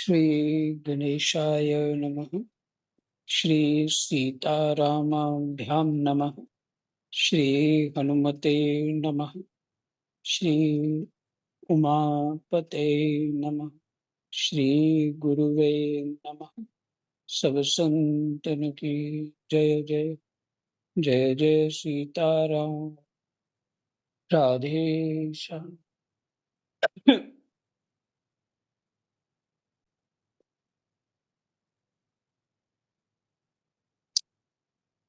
श्री गणेशाय नमः। श्री सीतारामाभ्यां नमः। श्री हनुमते नमः। श्री उमापते नमः। श्री गुरुवे नमः। सब संतन की जय जय। जय जय सीताराम। राधे श्याम।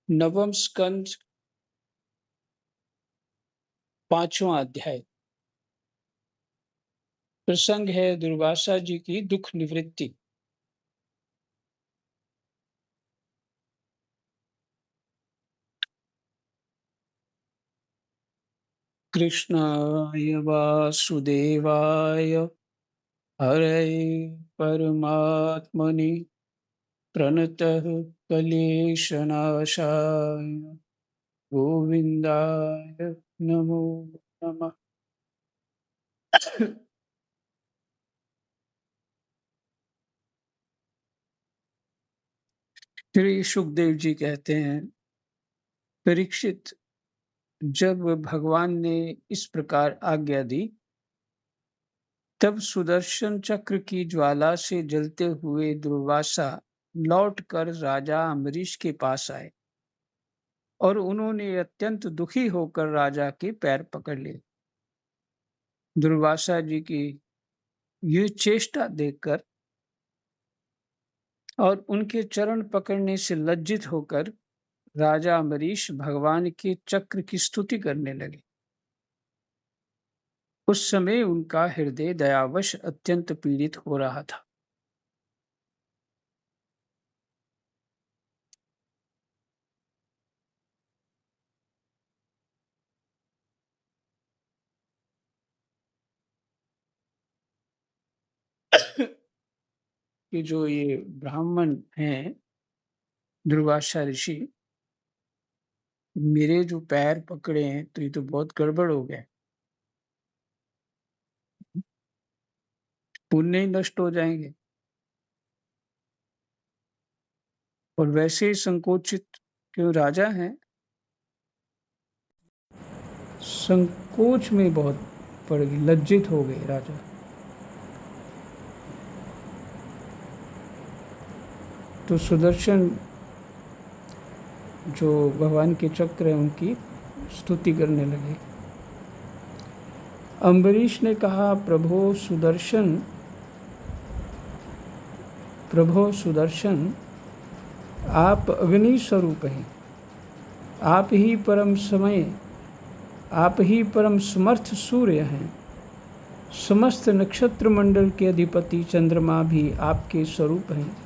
नवम स्कंद, पांचवा अध्याय। प्रसंग है दुर्वासा जी की दुख निवृत्ति। कृष्णाय वासुदेवाय हरये परमात्मने प्रणतः क्लेशनाशाय गोविन्दाय नमो नमः। श्री सुखदेव जी कहते हैं, परीक्षित, जब भगवान ने इस प्रकार आज्ञा दी, तब सुदर्शन चक्र की ज्वाला से जलते हुए दुर्वासा लौटकर राजा अम्बरीश के पास आए और उन्होंने अत्यंत दुखी होकर राजा के पैर पकड़ लिए। दुर्वासा जी की यह चेष्टा देखकर और उनके चरण पकड़ने से लज्जित होकर राजा अम्बरीश भगवान के चक्र की स्तुति करने लगे। उस समय उनका हृदय दयावश अत्यंत पीड़ित हो रहा था। कि जो ये ब्राह्मण हैं, दुर्वासा ऋषि, मेरे जो पैर पकड़े हैं तो ये तो बहुत गड़बड़ हो गया, पुण्य ही नष्ट हो जाएंगे। और वैसे ही संकोचित, क्यों राजा हैं, संकोच में बहुत पड़ गई, लज्जित हो गए राजा। तो सुदर्शन जो भगवान के चक्र है उनकी स्तुति करने लगे। अम्बरीश ने कहा, प्रभो सुदर्शन, आप अग्नि स्वरूप हैं, आप ही परम समर्थ सूर्य हैं। समस्त नक्षत्र मंडल के अधिपति चंद्रमा भी आपके स्वरूप हैं।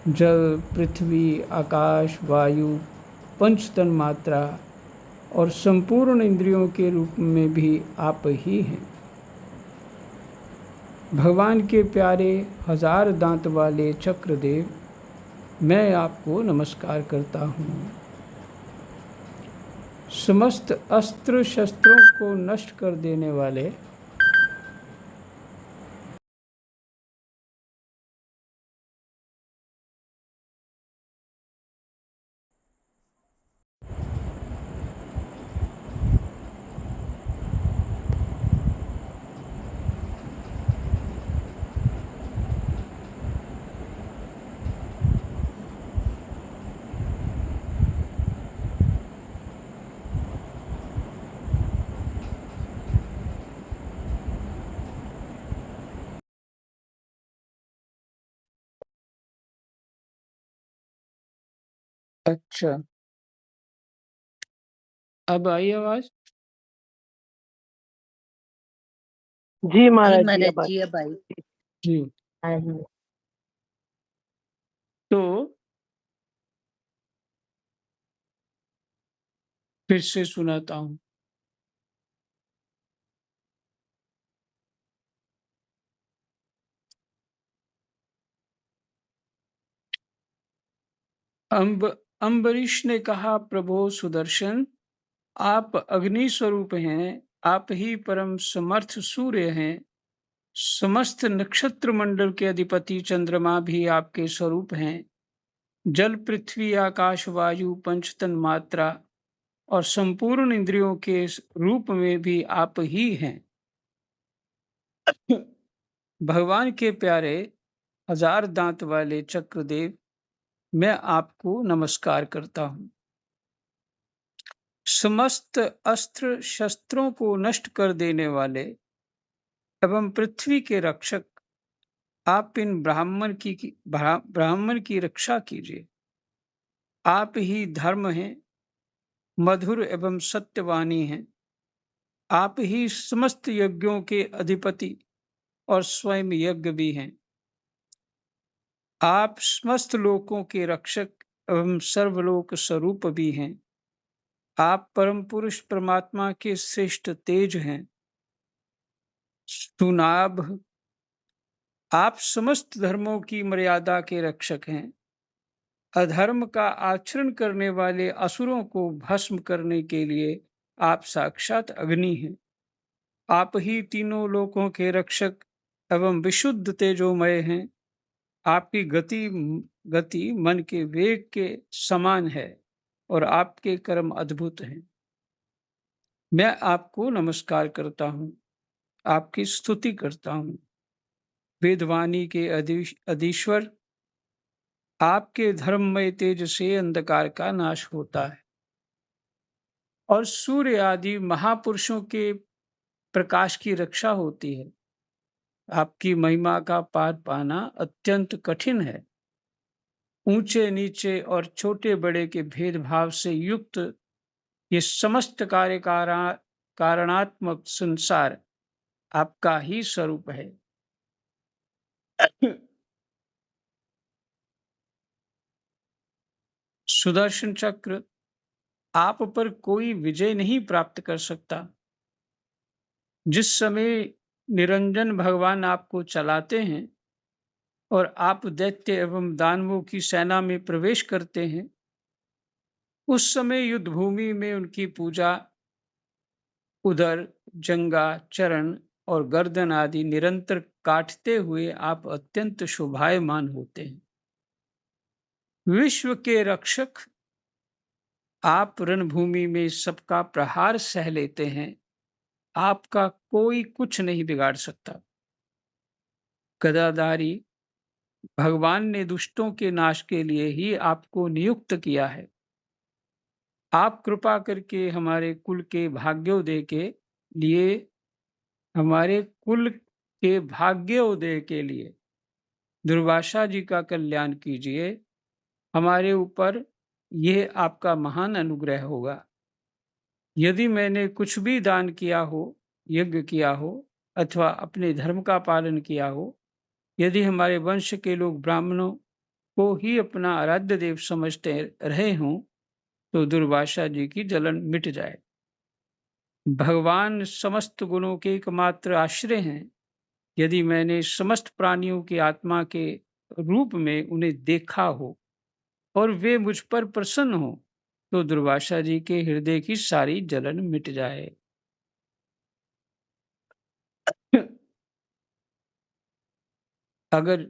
जल, पृथ्वी, आकाश, वायु, पंच तन्मात्रा और संपूर्ण इंद्रियों के रूप में भी आप ही हैं। भगवान के प्यारे 1000 दांत वाले चक्रदेव, मैं आपको नमस्कार करता हूँ। समस्त अस्त्र शस्त्रों को नष्ट कर देने वाले, अच्छा, अब आई आवाज? जी महाराज जी, महाराज जी अब आई। जी। तो फिर से सुनाता हूँ। अम्बरीश ने कहा, प्रभो सुदर्शन, आप अग्नि स्वरूप हैं, आप ही परम समर्थ सूर्य हैं। समस्त नक्षत्र मंडल के अधिपति चंद्रमा भी आपके स्वरूप हैं। जल, पृथ्वी, आकाश, वायु, पंच तन्मात्रा और संपूर्ण इंद्रियों के रूप में भी आप ही हैं। भगवान के प्यारे हजार दांत वाले चक्रदेव, मैं आपको नमस्कार करता हूँ। समस्त अस्त्र शस्त्रों को नष्ट कर देने वाले एवं पृथ्वी के रक्षक, आप इन ब्राह्मण की रक्षा कीजिए। आप ही धर्म हैं, मधुर एवं सत्यवानी हैं। आप ही समस्त यज्ञों के अधिपति और स्वयं यज्ञ भी हैं। आप समस्त लोकों के रक्षक एवं सर्वलोक स्वरूप भी हैं। आप परम पुरुष परमात्मा के श्रेष्ठ तेज हैं, सुनाभ। आप समस्त धर्मों की मर्यादा के रक्षक हैं। अधर्म का आचरण करने वाले असुरों को भस्म करने के लिए आप साक्षात अग्नि हैं। आप ही तीनों लोकों के रक्षक एवं विशुद्ध तेजोमय हैं। आपकी गति मन के वेग के समान है और आपके कर्म अद्भुत हैं। मैं आपको नमस्कार करता हूँ, आपकी स्तुति करता हूँ। वेदवाणी के अधीश्वर, आपके धर्ममय तेज से अंधकार का नाश होता है और सूर्य आदि महापुरुषों के प्रकाश की रक्षा होती है। आपकी महिमा का पार पाना अत्यंत कठिन है। ऊंचे नीचे और छोटे बड़े के भेदभाव से युक्त ये समस्त कारणात्मक संसार आपका ही स्वरूप है। सुदर्शन चक्र, आप पर कोई विजय नहीं प्राप्त कर सकता। जिस समय निरंजन भगवान आपको चलाते हैं और आप दैत्य एवं दानवों की सेना में प्रवेश करते हैं, उस समय युद्ध भूमि में उनकी पूजा उदर, जंगा, चरण और गर्दन आदि निरंतर काटते हुए आप अत्यंत शोभायमान होते हैं। विश्व के रक्षक, आप रणभूमि में सबका प्रहार सह लेते हैं। आपका कोई कुछ नहीं बिगाड़ सकता। गदाधारी भगवान ने दुष्टों के नाश के लिए ही आपको नियुक्त किया है। आप कृपा करके हमारे कुल के भाग्योदय के लिए दुर्वासा जी का कल्याण कीजिए। हमारे ऊपर यह आपका महान अनुग्रह होगा। यदि मैंने कुछ भी दान किया हो, यज्ञ किया हो अथवा अपने धर्म का पालन किया हो, यदि हमारे वंश के लोग ब्राह्मणों को ही अपना आराध्य देव समझते रहे हों, तो दुर्वासा जी की जलन मिट जाए। भगवान समस्त गुणों के एकमात्र आश्रय हैं। यदि मैंने समस्त प्राणियों की आत्मा के रूप में उन्हें देखा हो और वे मुझ पर प्रसन्न हो, तो दुर्वासा जी के हृदय की सारी जलन मिट जाए। अगर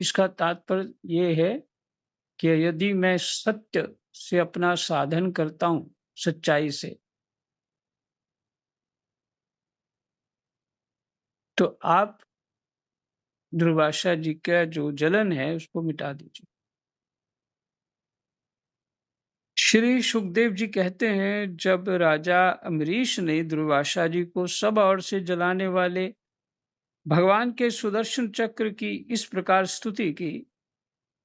इसका तात्पर्य ये है कि यदि मैं सत्य से अपना साधन करता हूँ, सच्चाई से, तो आप दुर्वासा जी का जो जलन है उसको मिटा दीजिए। श्री सुखदेव जी कहते हैं, जब राजा अम्बरीश ने दुर्वासा जी को सब ओर से जलाने वाले भगवान के सुदर्शन चक्र की इस प्रकार स्तुति की,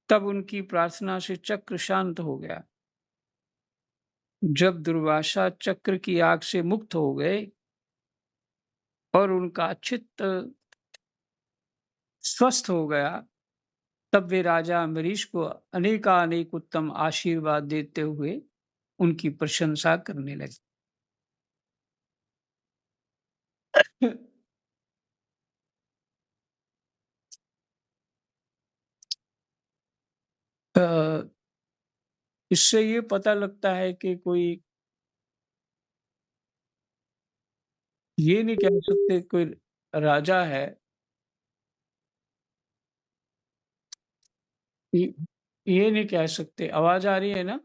तब उनकी प्रार्थना से चक्र शांत हो गया। जब दुर्वासा चक्र की आग से मुक्त हो गए और उनका चित्त स्वस्थ हो गया, तब वे राजा अम्बरीश को अनेकानेक उत्तम आशीर्वाद देते हुए उनकी प्रशंसा करने लगे। अ, इससे ये पता लगता है कि कोई ये नहीं कह सकते कोई राजा है, ये नहीं कह सकते। आवाज आ रही है ना?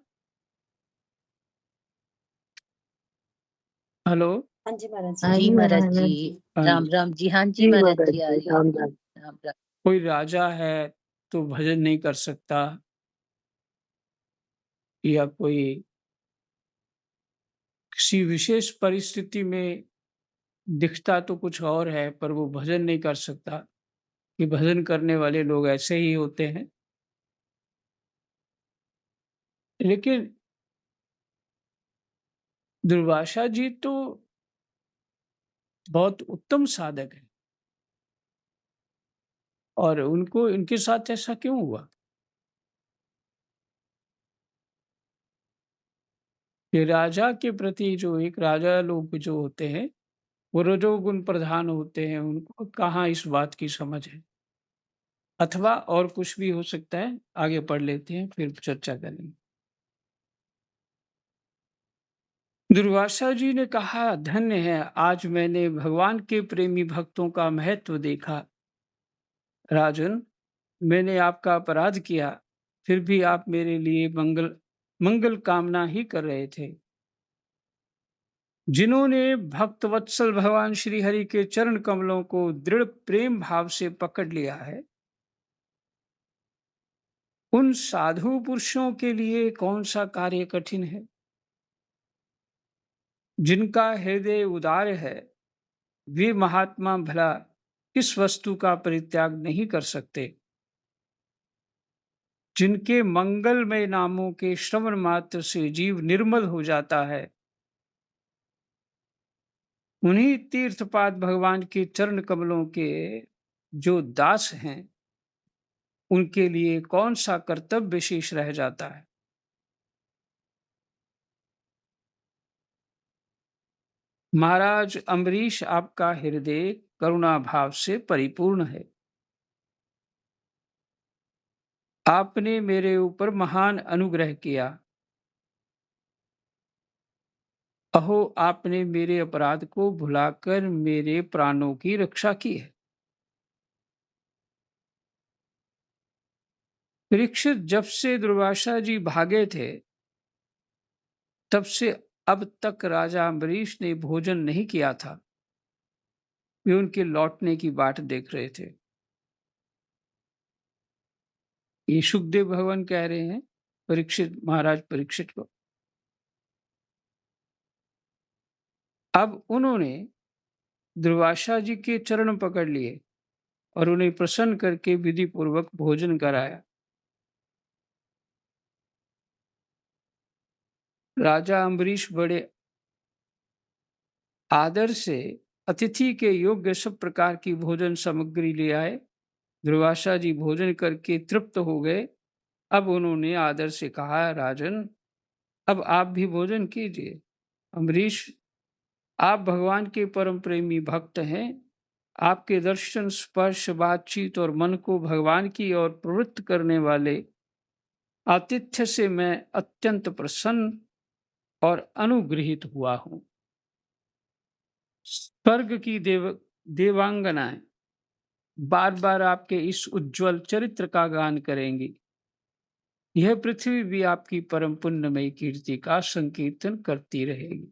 हेलो। हाँ जी महाराज हाँ जी। जी महाराज जी। हाँ राम जी। राम जी। हाँ जी जी महाराज महाराज जी, आ जी, रही है। राम राम। राम राम। कोई राजा है तो भजन नहीं कर सकता, या कोई किसी विशेष परिस्थिति में दिखता तो कुछ और है पर वो भजन नहीं कर सकता, कि भजन करने वाले लोग ऐसे ही होते हैं। लेकिन दुर्वासा जी तो बहुत उत्तम साधक है, और उनको इनके साथ ऐसा क्यों हुआ कि राजा के प्रति, जो एक राजा लोग जो होते हैं वो रजोगुण प्रधान होते हैं, उनको कहाँ इस बात की समझ है। अथवा और कुछ भी हो सकता है, आगे पढ़ लेते हैं फिर चर्चा करेंगे। दुर्वासा जी ने कहा, धन्य है, आज मैंने भगवान के प्रेमी भक्तों का महत्व देखा। राजन, मैंने आपका अपराध किया, फिर भी आप मेरे लिए मंगल मंगल कामना ही कर रहे थे। जिन्होंने भक्त वत्सल भगवान श्री हरि के चरण कमलों को दृढ़ प्रेम भाव से पकड़ लिया है, उन साधु पुरुषों के लिए कौन सा कार्य कठिन है। जिनका हृदय उदार है, वे महात्मा भला किस वस्तु का परित्याग नहीं कर सकते। जिनके मंगलमय नामों के श्रवण मात्र से जीव निर्मल हो जाता है, उन्हीं तीर्थपाद भगवान के चरण कमलों के जो दास हैं, उनके लिए कौन सा कर्तव्य शेष रह जाता है। महाराज अम्बरीश, आपका हृदय करुणा भाव से परिपूर्ण है। आपने मेरे ऊपर महान अनुग्रह किया। अहो, आपने मेरे अपराध को भुलाकर मेरे प्राणों की रक्षा की है। परीक्षित, जब से दुर्वासा जी भागे थे, तब से अब तक राजा अम्बरीश ने भोजन नहीं किया था। वे उनके लौटने की बाट देख रहे थे। ये सुखदेव भगवान कह रहे हैं परीक्षित, महाराज परीक्षित को। अब उन्होंने दुर्वासा जी के चरण पकड़ लिए और उन्हें प्रसन्न करके विधि पूर्वक भोजन कराया। राजा अम्बरीश बड़े आदर से अतिथि के योग्य सब प्रकार की भोजन सामग्री ले आए। दुर्वासा जी भोजन करके तृप्त हो गए। अब उन्होंने आदर से कहा, राजन, अब आप भी भोजन कीजिए। अम्बरीश, आप भगवान के परम प्रेमी भक्त हैं। आपके दर्शन, स्पर्श, बातचीत और मन को भगवान की ओर प्रवृत्त करने वाले आतिथ्य से मैं अत्यंत प्रसन्न और अनुग्रहित हुआ हूँ। स्वर्ग की देवांगनाएं बार बार आपके इस उज्जवल चरित्र का गान करेंगी। यह पृथ्वी भी आपकी परम पुण्यमयी कीर्ति का संकीर्तन करती रहेगी।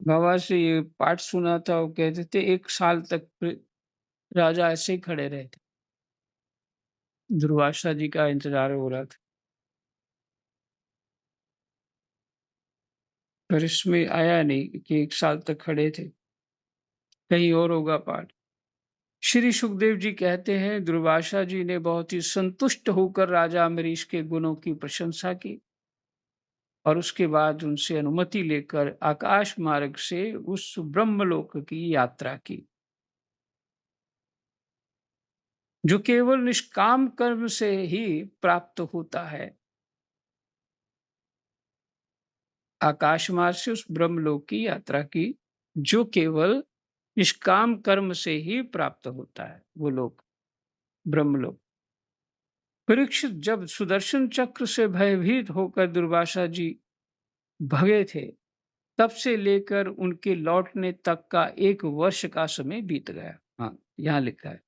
बाबा से ये पाठ सुना था, वो कहते थे 1 साल तक राजा ऐसे ही खड़े रहे थे। दुर्वासा जी का इंतजार हो रहा था, पर इसमें आया नहीं कि 1 साल तक खड़े थे। कहीं और होगा पाठ। श्री सुखदेव जी कहते हैं, दुर्वासा जी ने बहुत ही संतुष्ट होकर राजा अम्बरीश के गुणों की प्रशंसा की और उसके बाद उनसे अनुमति लेकर आकाश मार्ग से उस ब्रह्मलोक की यात्रा की, जो केवल निष्काम कर्म से ही प्राप्त होता है। आकाश मार्ग से उस ब्रह्मलोक की यात्रा की, जो केवल निष्काम कर्म से ही प्राप्त होता है, वो लोक, ब्रह्मलोक। परीक्षित, जब सुदर्शन चक्र से भयभीत होकर दुर्वासा जी भगे थे, तब से लेकर उनके लौटने तक का 1 वर्ष का समय बीत गया। हाँ, यहाँ लिखा है।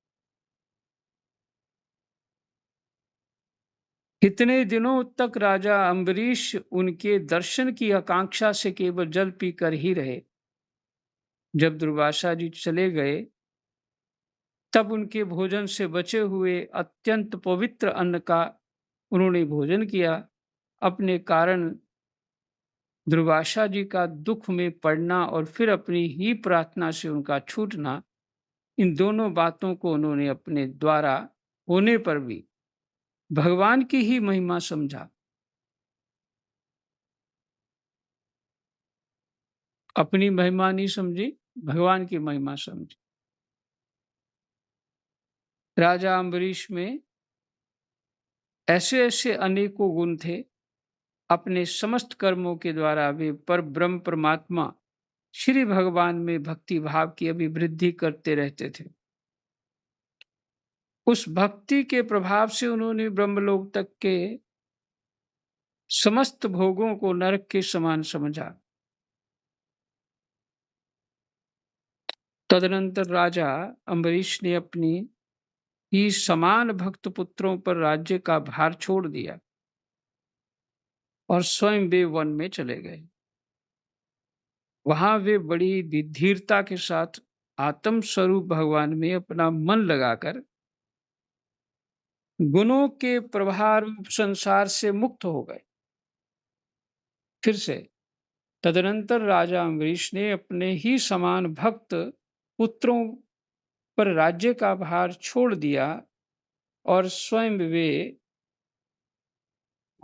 कितने दिनों तक राजा अम्बरीश उनके दर्शन की आकांक्षा से केवल जल पीकर ही रहे। जब दुर्वासा जी चले गए, तब उनके भोजन से बचे हुए अत्यंत पवित्र अन्न का उन्होंने भोजन किया। अपने कारण दुर्वासा जी का दुख में पड़ना और फिर अपनी ही प्रार्थना से उनका छूटना, इन दोनों बातों को उन्होंने अपने द्वारा होने पर भी भगवान की ही महिमा समझा। अपनी महिमा नहीं समझी, भगवान की महिमा समझी। राजा अम्बरीश में ऐसे-ऐसे अनेकों गुण थे। अपने समस्त कर्मों के द्वारा वे परब्रह्म परमात्मा श्री भगवान में भक्ति भाव की अभिवृद्धि करते रहते थे। उस भक्ति के प्रभाव से उन्होंने ब्रह्मलोक तक के समस्त भोगों को नरक के समान समझा। तदनंतर राजा अम्बरीश ने अपनी ही समान भक्त पुत्रों पर राज्य का भार छोड़ दिया और स्वयं वे वन में चले गए। वहां वे बड़ी धीरता के साथ आत्म स्वरूप भगवान में अपना मन लगाकर गुणों के प्रभाव रूप संसार से मुक्त हो गए। फिर से तदनंतर राजा अम्बरीश ने अपने ही समान भक्त पुत्रों पर राज्य का भार छोड़ दिया और स्वयं वे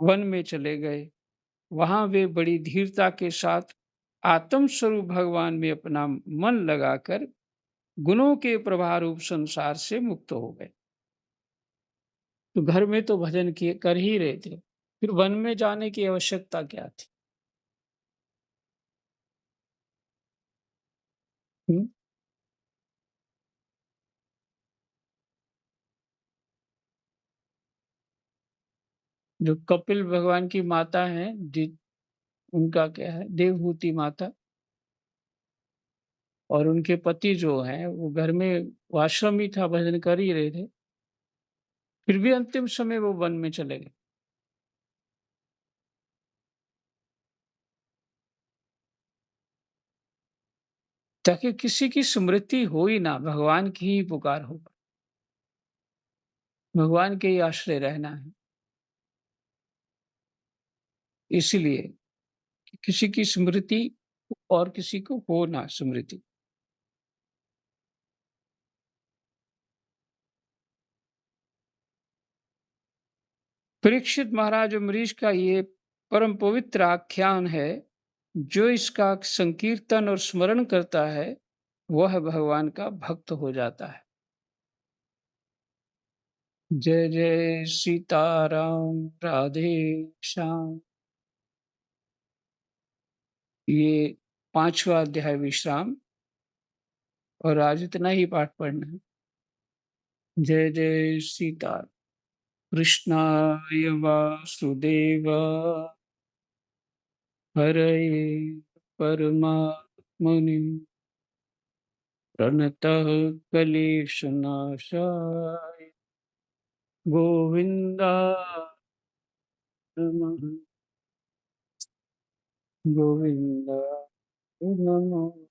वन में चले गए। वहां वे बड़ी धीरता के साथ आत्म स्वरूप भगवान में अपना मन लगाकर गुणों के प्रभाव रूप संसार से मुक्त हो गए। तो घर में तो भजन किए कर ही रहे थे, फिर वन में जाने की आवश्यकता क्या थी? हुँ? जो कपिल भगवान की माता हैं, उनका क्या है, देवहूति माता, और उनके पति जो हैं, वो घर में, वो आश्रम ही था, भजन कर ही रहे थे। फिर भी अंतिम समय वो वन में चले गए, ताकि किसी की स्मृति हो ही ना, भगवान की ही पुकार हो। भगवान के ही आश्रय रहना है। इसीलिए किसी की स्मृति और किसी को हो ना स्मृति। परीक्षित महाराज अम्बरीश का ये परम पवित्र आख्यान है। जो इसका संकीर्तन और स्मरण करता है, वह भगवान का भक्त हो जाता है। जय जय सीताराम, राधे श्याम। ये 5वां अध्याय विश्राम, और आज इतना ही पाठ पढ़ना है। जय जय सीता। कृष्णाय वासुदेव हरये परमात्मने प्रणतः क्लेशनाशाय गोविन्दाय नमः। गोविन्दाय नमः।